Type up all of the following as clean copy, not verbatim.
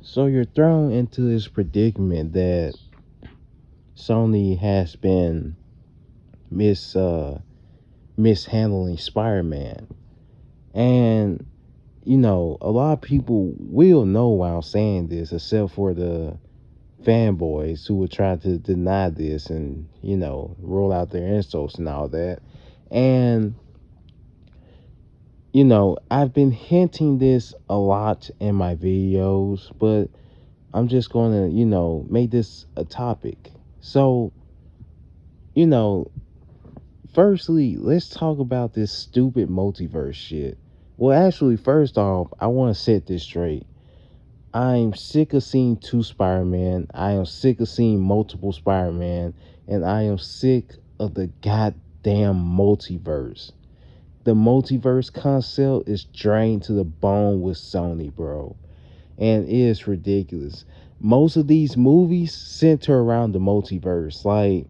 So you're thrown into this predicament that Sony has been mis mishandling Spider-Man. And a lot of people will know why I'm saying this, except for the fanboys who would try to deny this and, roll out their insults and all that. And, I've been hinting this a lot in my videos, but I'm just going to, make this a topic. So, you know, firstly, let's talk about this stupid multiverse shit. Well, actually, first off, I want to set this straight. I'm sick of seeing two Spider-Man. I am sick of seeing multiple Spider-Man. And I am sick of the goddamn multiverse. The multiverse concept is drained to the bone with Sony, bro. And it is ridiculous. Most of these movies center around the multiverse. Like,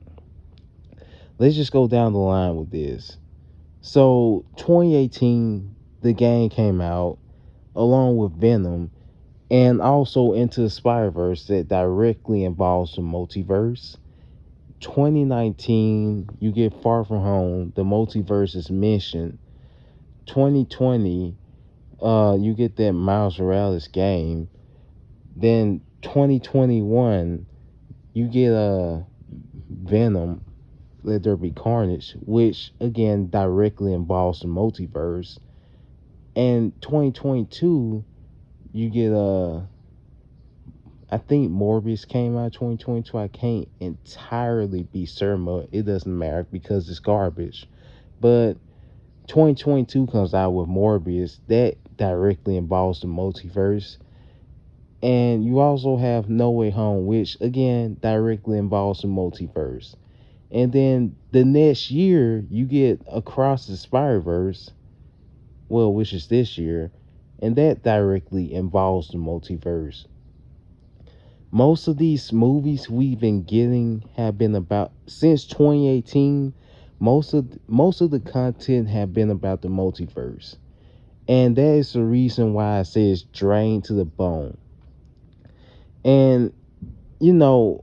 let's just go down the line with this. So, 2018, the game came out along with Venom and also Into the Spider-Verse that directly involves the multiverse. 2019, you get Far From Home, the multiverse is mentioned. 2020, you get that Miles Morales game. Then 2021, you get a Venom, Let There Be Carnage, which again directly involves the multiverse. And 2022, you get I think Morbius came out 2022. I can't entirely be certain, but it doesn't matter because it's garbage. But 2022 comes out with Morbius that directly involves the multiverse. And you also have No Way Home, which again directly involves the multiverse. And then the next year, you get Across the Spider-Verse, well, which is this year, and that directly involves the multiverse. Most of these movies we've been getting have been about since 2018. Most of the content have been about the multiverse, and that is the reason why I say it's drained to the bone. And you know,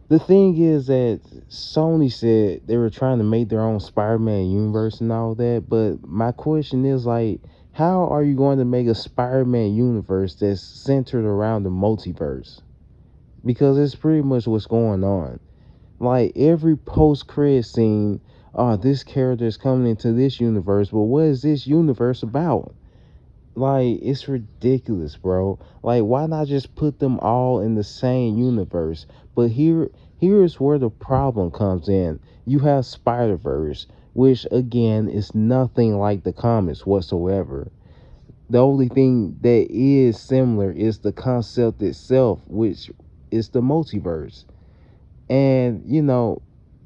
the thing is that Sony said they were trying to make their own Spider-Man universe and all that, but my question is like, how are you going to make a Spider-Man universe that's centered around the multiverse? Because it's pretty much what's going on. Like every post-credit scene, oh, this character is coming into this universe, but what is this universe about? Like, it's ridiculous, bro. Like, why not just put them all in the same universe? But here's where the problem comes in. You have Spider-Verse, which again is nothing like the comics whatsoever. The only thing that is similar is the concept itself, which is the multiverse. And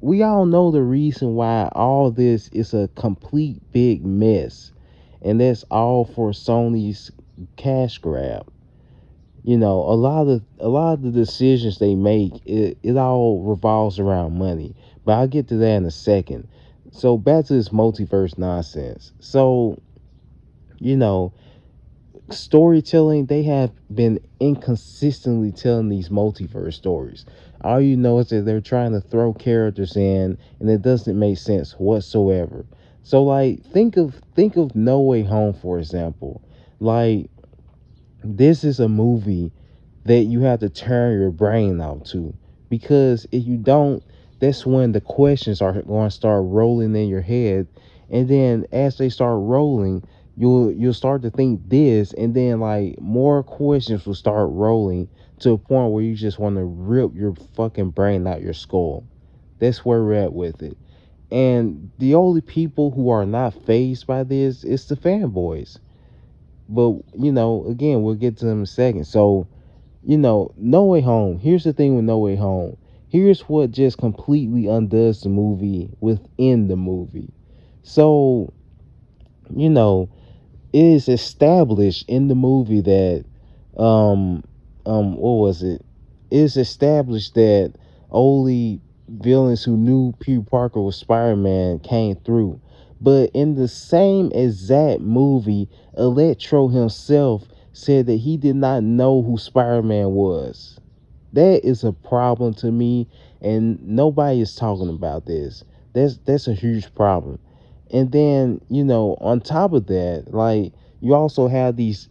we all know the reason why all this is a complete big mess, and that's all for Sony's cash grab. A lot of the decisions they make, it all revolves around money. But I'll get to that in a second. So back to this multiverse nonsense. So, you know, storytelling, they have been inconsistently telling these multiverse stories. All you know is that they're trying to throw characters in and it doesn't make sense whatsoever. So like think of No Way Home, for example. Like, this is a movie that you have to turn your brain out to, because if you don't, that's when the questions are going to start rolling in your head. And then as they start rolling, you'll start to think this, and then like more questions will start rolling to a point where you just want to rip your fucking brain out your skull. That's where we're at with it. And the only people who are not phased by this is the fanboys. But again, we'll get to them in a second. So, No Way Home. Here's the thing with No Way Home. Here's what just completely undoes the movie within the movie. So, you know, it is established in the movie that what was it? It is established that only villains who knew Peter Parker was Spider-Man came through. But in the same exact movie, Electro himself said that he did not know who Spider-Man was. That is a problem to me, and nobody is talking about this. That's a huge problem. And then, on top of that, like, you also have these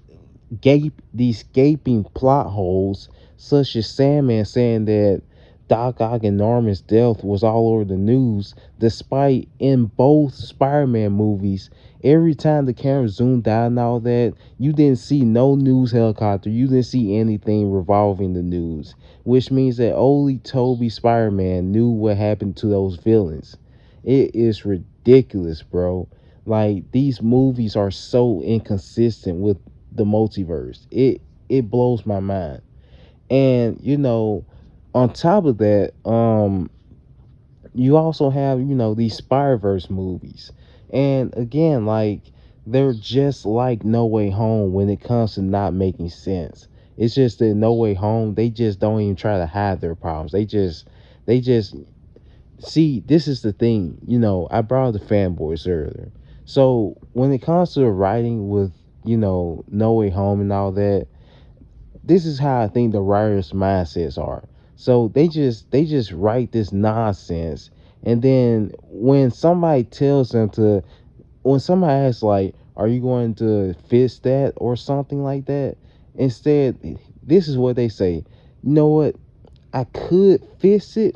gaping plot holes, such as Sandman saying that Doc Ock and Norman's death was all over the news, despite in both Spider-Man movies, every time the camera zoomed out and all that, you didn't see no news helicopter, you didn't see anything revolving the news, which means that only Toby Spider-Man knew what happened to those villains. It is ridiculous, bro. Like, these movies are so inconsistent with the multiverse. It blows my mind. And on top of that, you also have these Spider-Verse movies. And again, like, they're just like No Way Home when it comes to not making sense. It's just that No Way Home, they just don't even try to hide their problems. They just see, this is the thing. I brought up the fanboys earlier. So when it comes to the writing with No Way Home and all that, this is how I think the writers' mindsets are. So they just write this nonsense, and then when somebody asks, like, "Are you going to fix that?" or something like that, instead, this is what they say: "You know what? I could fix it,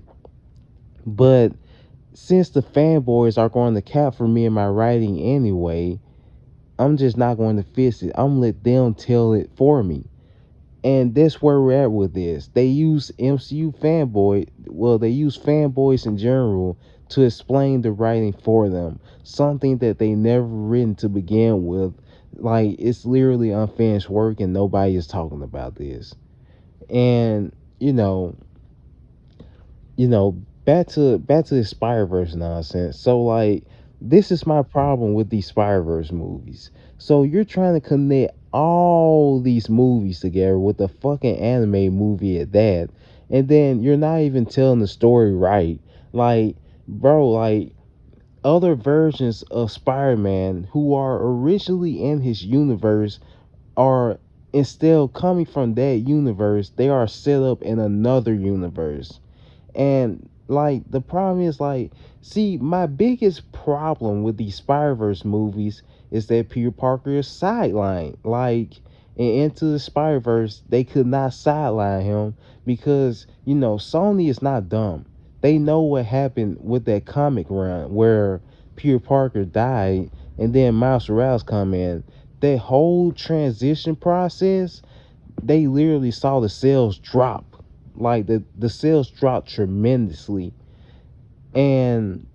but since the fanboys are going to cap for me in my writing anyway, I'm just not going to fix it. I'm gonna let them tell it for me." And that's where we're at with this. They use they use fanboys in general to explain the writing for them. Something that they never written to begin with. Like, it's literally unfinished work and nobody is talking about this. And, you know, back to the Spider-Verse nonsense. So, like, this is my problem with these Spider-Verse movies. So you're trying to connect all these movies together with a fucking anime movie at that, and then you're not even telling the story right. Like, bro, like, other versions of Spider-Man who are originally in his universe are, instead of coming from that universe, they are set up in another universe. And, like, the problem is, like, see, my biggest problem with these Spider-Verse movies is that Peter Parker is sidelined. Like, in Into the Spider-Verse, they could not sideline him because, Sony is not dumb. They know what happened with that comic run where Peter Parker died and then Miles Morales come in. That whole transition process, they literally saw the sales drop. Like, the sales dropped tremendously. And,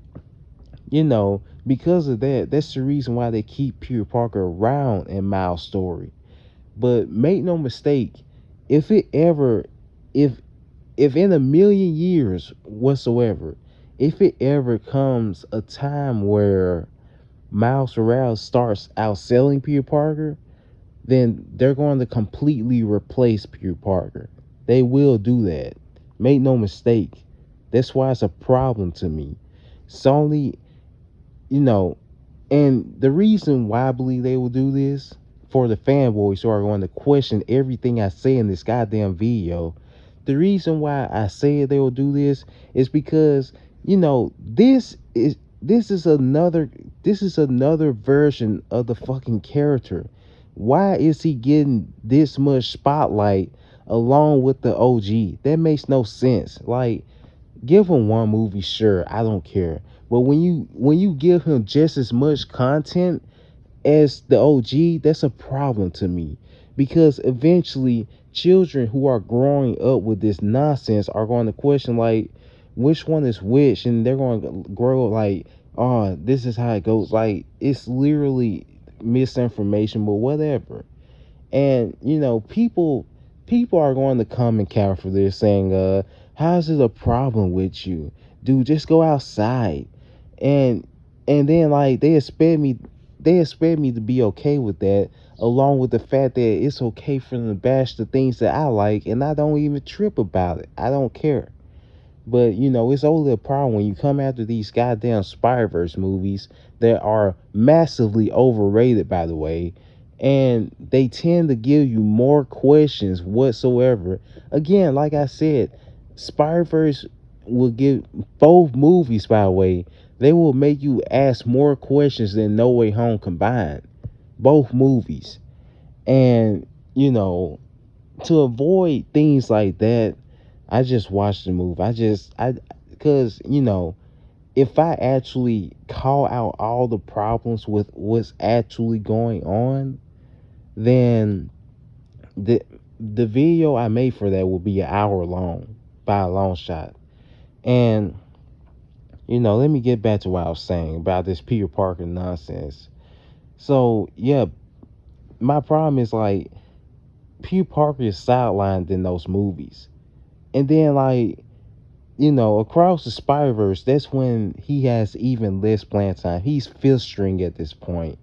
because of that, that's the reason why they keep Peter Parker around in Miles' story. But make no mistake, if it ever if in a million years whatsoever, if it ever comes a time where Miles Morales starts outselling Peter Parker, then they're going to completely replace Peter Parker. They will do that. Make no mistake. That's why it's a problem to me. Sony, you know, and the reason why I believe they will do this, for the fanboys who are going to question everything I say in this goddamn video, the reason why I say they will do this is because, this is another version of the fucking character. Why is he getting this much spotlight along with the OG? That makes no sense. Like, give him one movie, sure, I don't care. But when you give him just as much content as the OG, that's a problem to me. Because eventually children who are growing up with this nonsense are going to question, like, which one is which, and they're going to grow like, oh, this is how it goes. Like, it's literally misinformation, but whatever. And, people are going to come and counter for this, saying, how's it a problem with you? Dude, just go outside. And then, like, they expect me to be okay with that, along with the fact that it's okay for them to bash the things that I like, and I don't even trip about it. I don't care. But, it's only a problem when you come after these goddamn Spider-Verse movies that are massively overrated, by the way. and they tend to give you more questions whatsoever. Again, like I said, Spider-Verse will give both movies, by the way, they will make you ask more questions than No Way Home combined. Both movies. And, you know, to avoid things like that, I just watched the movie. Because, if I actually call out all the problems with what's actually going on, then the the video I made for that will be an hour long by a long shot. And let me get back to what I was saying about this Peter Parker nonsense. So yeah, my problem is like Peter Parker is sidelined in those movies, and then like across the Spider Verse, that's when he has even less playing time. He's fifth string at this point.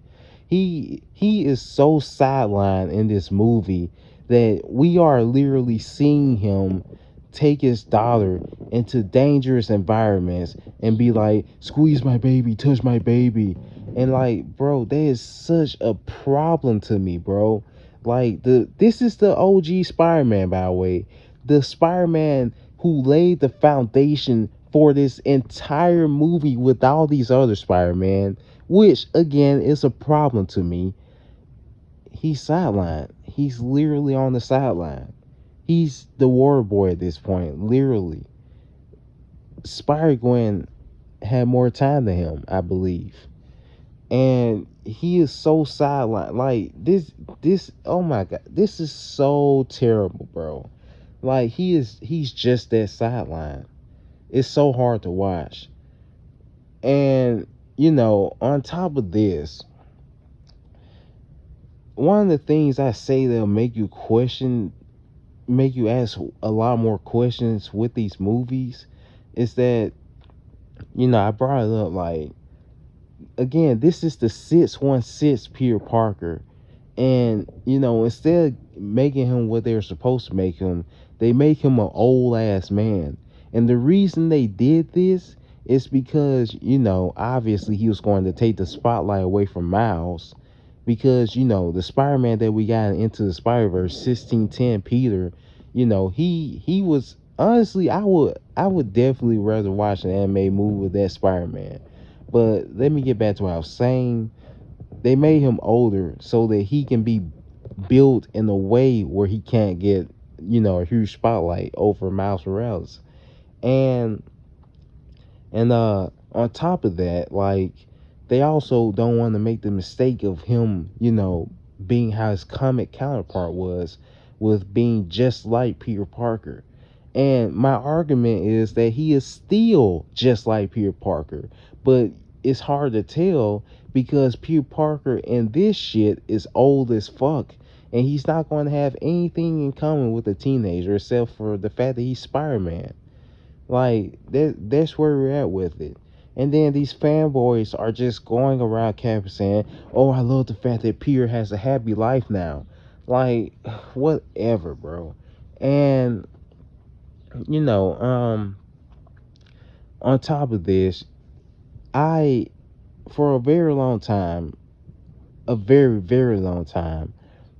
He is so sidelined in this movie that we are literally seeing him take his daughter into dangerous environments and be like, squeeze my baby, touch my baby. And like, bro, that is such a problem to me, bro. Like this is the OG Spider-Man, by the way. The Spider-Man who laid the foundation for this entire movie with all these other Spider-Man, which again is a problem to me. He's sidelined. He's literally on the sideline. He's the water boy at this point, literally. Spider-Gwen had more time than him, I believe. And he is so sidelined. Like oh my god, this is so terrible, bro. Like he's just that sideline. It's so hard to watch. And on top of this, one of the things I say that'll make you question, make you ask a lot more questions with these movies is that, I brought it up like, again, this is the 616 Peter Parker. And, instead of making him what they were supposed to make him, they make him an old ass man. And the reason they did this is because, obviously he was going to take the spotlight away from Miles. Because, the Spider-Man that we got into the Spider-Verse, 1610 Peter, he was honestly, I would definitely rather watch an anime movie with that Spider-Man. But let me get back to what I was saying. They made him older so that he can be built in a way where he can't get, a huge spotlight over Miles Morales. And on top of that, like, they also don't want to make the mistake of him, being how his comic counterpart was, with being just like Peter Parker. And my argument is that he is still just like Peter Parker, but it's hard to tell because Peter Parker in this shit is old as fuck, and he's not going to have anything in common with a teenager except for the fact that he's Spider-Man. Like that's where we're at with it. And then these fanboys are just going around campus saying, "Oh, I love the fact that Peter has a happy life now." Like, whatever, bro. And you know, on top of this, I for a very long time, a very very long time,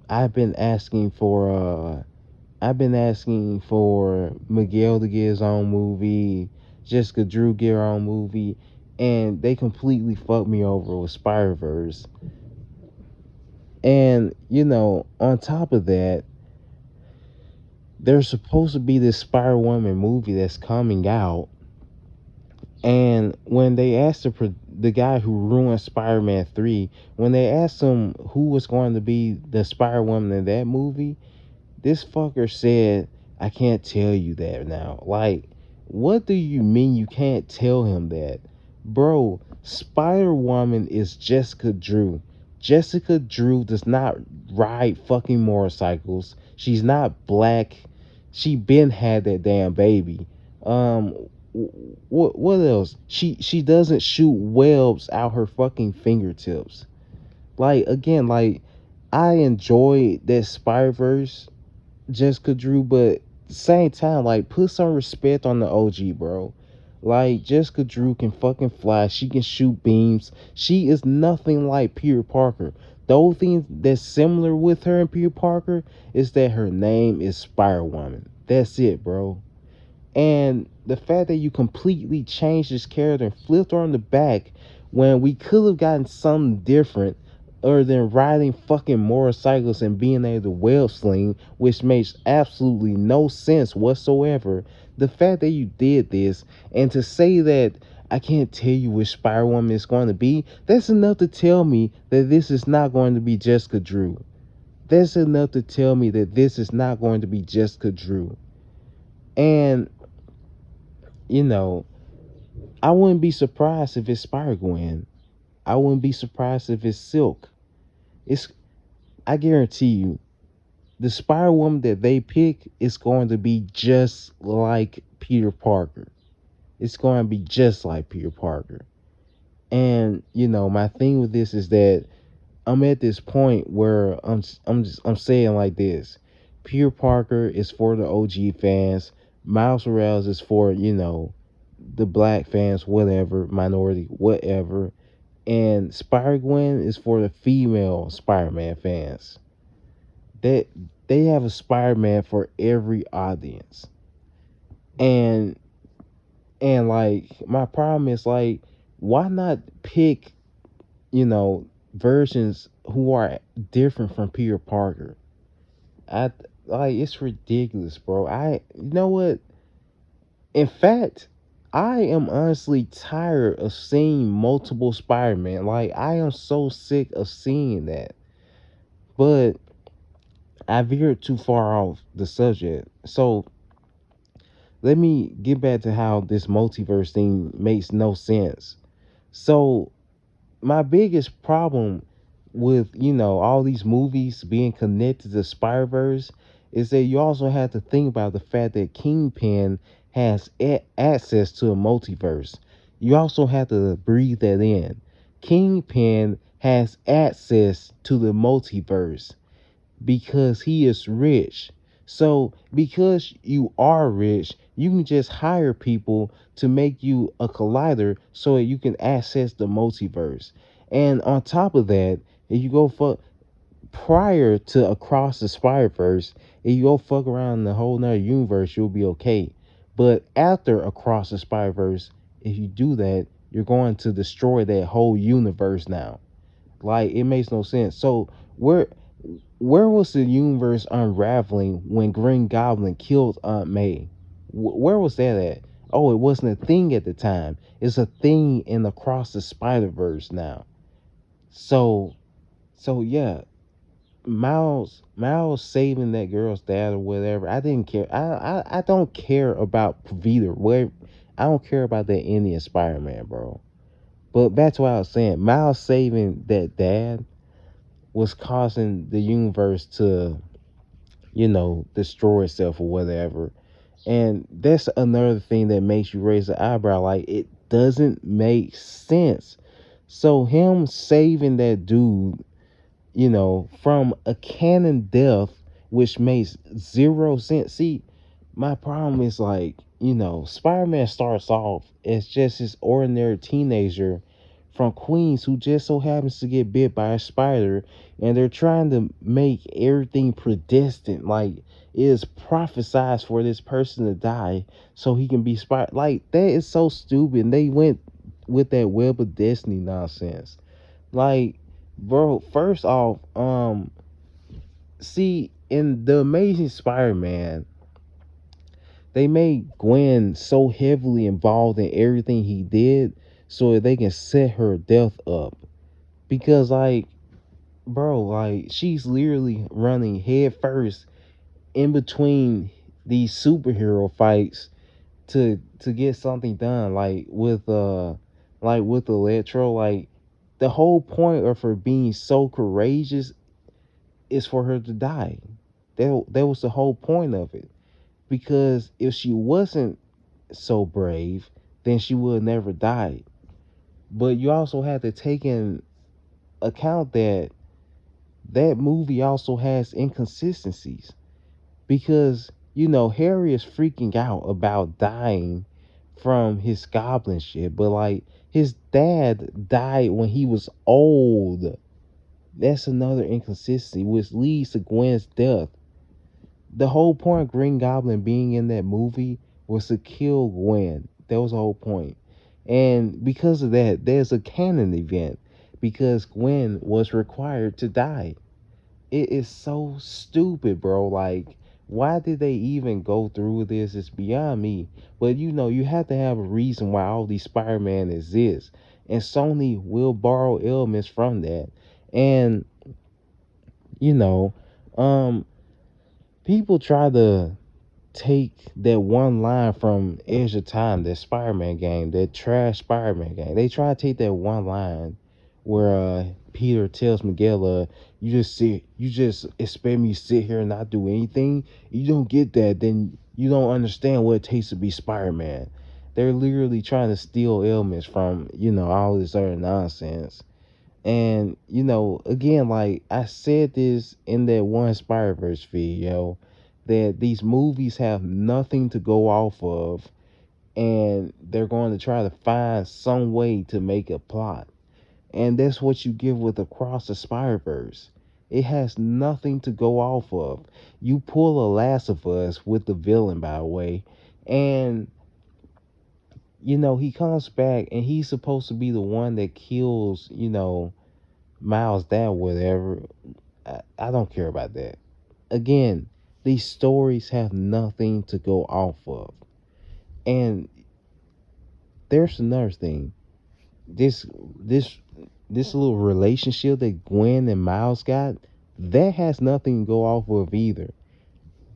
I've been asking for Miguel to get his own movie, Jessica Drew get her own movie, and they completely fucked me over with Spider-Verse. And, on top of that, there's supposed to be this Spider-Woman movie that's coming out. And when they asked the guy who ruined Spider-Man 3, when they asked him who was going to be the Spider-Woman in that movie, this fucker said, "I can't tell you that now." Like, what do you mean you can't tell him that? Bro, Spider-Woman is Jessica Drew. Jessica Drew does not ride fucking motorcycles. She's not black. She been had that damn baby. Um, what else? She doesn't shoot webs out her fucking fingertips. Like, again, like, I enjoyed that Spider-Verse Jessica Drew, but at the same time, like, put some respect on the OG, bro. Like, Jessica Drew can fucking fly. She can shoot beams. She is nothing like Peter Parker. The only thing that's similar with her and Peter Parker is that her name is Spider Woman. That's it, bro. And the fact that you completely changed this character and flipped her on the back when we could have gotten something different other than riding fucking motorcycles and being able to web sling, which makes absolutely no sense whatsoever. The fact that you did this and to say that I can't tell you which Spider Woman is going to be, that's enough to tell me that this is not going to be Jessica Drew. That's enough to tell me that this is not going to be Jessica Drew. And you know, I wouldn't be surprised if it's Spider Gwen. I wouldn't be surprised if it's Silk. It's I guarantee you, the Spider Woman that they pick is going to be just like Peter Parker. It's going to be just like Peter Parker. And my thing with this is that I'm at this point where I'm saying like this. Peter Parker is for the OG fans. Miles Morales is for, the black fans, whatever, minority, whatever. And Spider Gwen is for the female Spider-Man fans. That they have a Spider-Man for every audience. And like my problem is like, why not pick, versions who are different from Peter Parker? I like it's ridiculous, bro. You know what? In fact, I am honestly tired of seeing multiple Spider-Man. Like I am so sick of seeing that. But I veered too far off the subject. So let me get back to how this multiverse thing makes no sense. So my biggest problem with all these movies being connected to Spider-Verse is that you also have to think about the fact that Kingpin has access to a multiverse. You also have to breathe that in. Kingpin has access to the multiverse because he is rich. So, because you are rich, you can just hire people to make you a collider so that you can access the multiverse. And on top of that, if you go fuck prior to Across the Spider-Verse, if you go fuck around in the whole nother universe, you'll be okay. But after Across the Spider-Verse, if you do that, you're going to destroy that whole universe now. Like it makes no sense. So where was the universe unraveling when Green Goblin killed Aunt May? Where was that at? Oh, it wasn't a thing at the time. It's a thing in Across the Spider Verse now. So, yeah, Miles saving that girl's dad or whatever. I didn't care. I don't care about Peter. Where I don't care about that Indian Spider-Man, bro. But back to what I was saying. Miles saving that dad was causing the universe to destroy itself or whatever. And that's another thing that makes you raise the eyebrow. Like, it doesn't make sense. So him saving that dude, from a canon death, which makes zero sense. See, my problem is like, Spider-Man starts off as just this ordinary teenager from Queens who just so happens to get bit by a spider, and they're trying to make everything predestined. Like it is prophesized for this person to die so he can be spider. Like that is so stupid. They went with that web of destiny nonsense. Like, bro, first off, see in the Amazing Spider-Man, they made Gwen so heavily involved in everything he did so that they can set her death up. Because, like, bro, like, she's literally running head first in between these superhero fights to get something done. Like with Electro, like, the whole point of her being so courageous is for her to die. That was the whole point of it. Because if she wasn't so brave, then she would have never died. But you also have to take in account that that movie also has inconsistencies. Because, Harry is freaking out about dying from his goblin shit, but like his dad died when he was old. That's another inconsistency, which leads to Gwen's death. The whole point of Green Goblin being in that movie was to kill Gwen. That was the whole point. And because of that, there's a canon event because Gwen was required to die. It is so stupid, bro. Like, why did they even go through with this? It's beyond me. But you have to have a reason why all these Spider-Man exist. And Sony will borrow elements from that. And, you know, um, people try to take that one line from Edge of Time, that Spider-Man game, that trash Spider-Man game. They try to take that one line where Peter tells Miguel, you just expect me to sit here and not do anything. You don't get that, then you don't understand what it takes to be Spider-Man. They're literally trying to steal elements from all this other nonsense. And again, like I said this in that one Spider-Verse video, that these movies have nothing to go off of, and they're going to try to find some way to make a plot. And that's what you give with Across the Spider-Verse. It has nothing to go off of. You pull a Last of Us with the villain, by the way, and he comes back and he's supposed to be the one that kills, Miles down, whatever. I don't care about that. Again, these stories have nothing to go off of. And there's another thing. This this this little relationship that Gwen and Miles got, that has nothing to go off of either.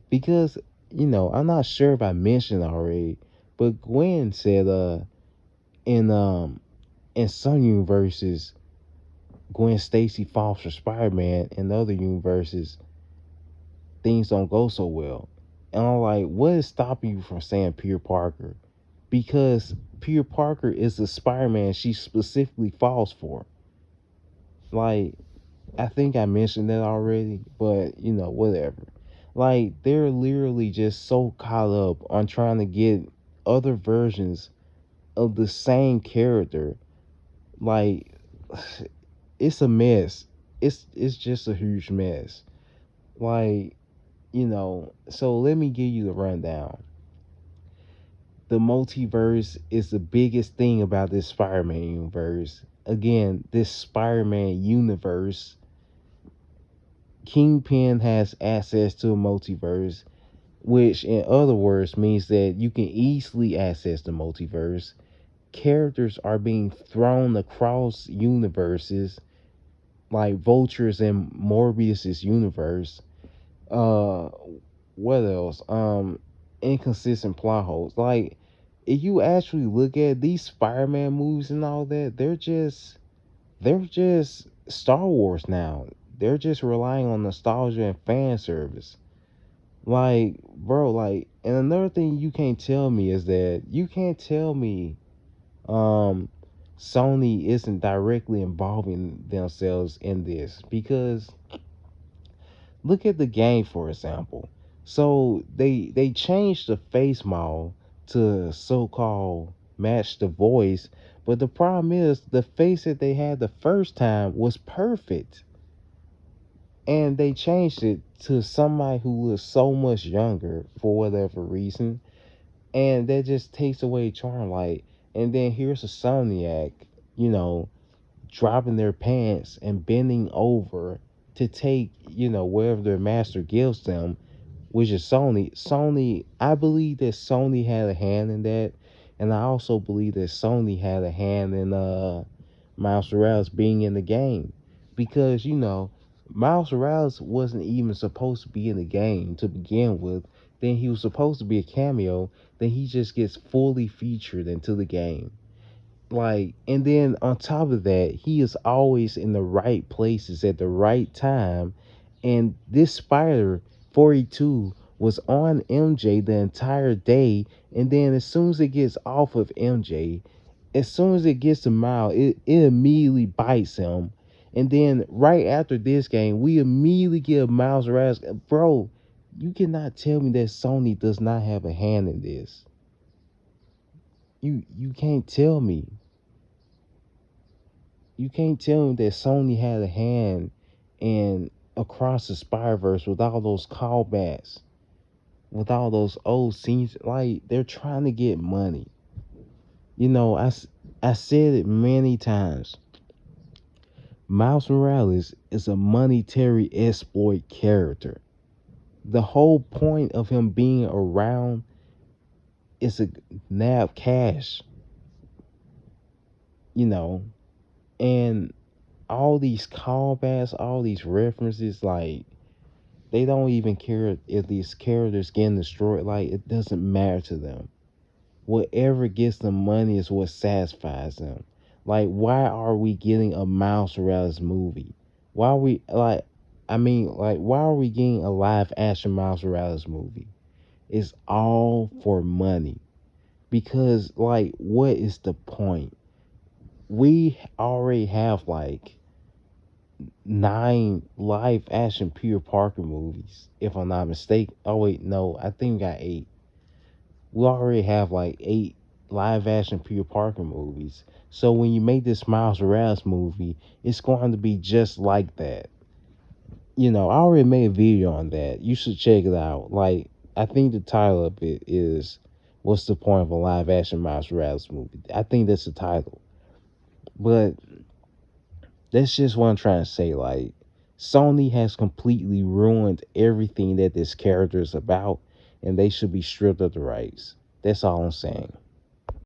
Because, I'm not sure if I mentioned already, but Gwen said in in some universes Gwen Stacy falls for Spider-Man, in other universes things don't go so well. And I'm like, what is stopping you from saying Peter Parker? Because Peter Parker is the Spider-Man she specifically falls for. Like, I think I mentioned that already, but whatever. Like, they're literally just so caught up on trying to get other versions of the same character. Like, it's a mess. It's just a huge mess. Like, so let me give you the rundown. The multiverse is the biggest thing about this Spider-Man universe. Again, this Spider-Man universe, Kingpin has access to a multiverse, which in other words means that you can easily access the multiverse. Characters are being thrown across universes, like Vulture's in Morbius's universe. Uh, what else? Inconsistent plot holes. Like, if you actually look at these Spider-Man movies and all that, they're just Star Wars now. They're just relying on nostalgia and fan service. Like, bro, like, and another thing you can't tell me is that you can't tell me um Sony isn't directly involving themselves in this, because look at the game, for example. So they changed the face model to so-called match the voice, but the problem is the face that they had the first time was perfect, and they changed it to somebody who was so much younger for whatever reason, and that just takes away charm. Like, and then here's a Soniac, you know, dropping their pants and bending over to take, wherever their master gives them, which is Sony. Sony, I believe that Sony had a hand in that, and I also believe that Sony had a hand in Miles Morales being in the game, because Miles Morales wasn't even supposed to be in the game to begin with. Then he was supposed to be a cameo. Then he just gets fully featured into the game. Like, and then on top of that, he is always in the right places at the right time. And this spider 42 was on MJ the entire day. And then as soon as it gets off of MJ, as soon as it gets to Miles, it immediately bites him. And then right after this game, we immediately get Miles Morales. Bro, you cannot tell me that Sony does not have a hand in this. You can't tell me. You can't tell me that Sony had a hand And across the Spider-Verse with all those callbacks, with all those old scenes, like they're trying to get money. You know, I said it many times. Miles Morales is a monetary exploit character. The whole point of him being around is to nab cash, you know, and all these callbacks, all these references, like they don't even care if these characters getting destroyed. Like it doesn't matter to them. Whatever gets them money is what satisfies them. Like, why are we getting a Miles Morales movie? Why are we like? I mean, like, why are we getting a live action Miles Morales movie? It's all for money. Because, like, what is the point? We already have like 9 live action Peter Parker movies, if I'm not mistaken. Oh wait, no, I think we got 8. We already have like 8 live action Peter Parker movies. So when you make this Miles Morales movie, it's going to be just like that. You know, I already made a video on that. You should check it out. Like, I think the title of it is "What's the point of a live action Miles Morales movie?" I think that's the title. But that's just what I'm trying to say. Like, Sony has completely ruined everything that this character is about, and they should be stripped of the rights. That's all I'm saying.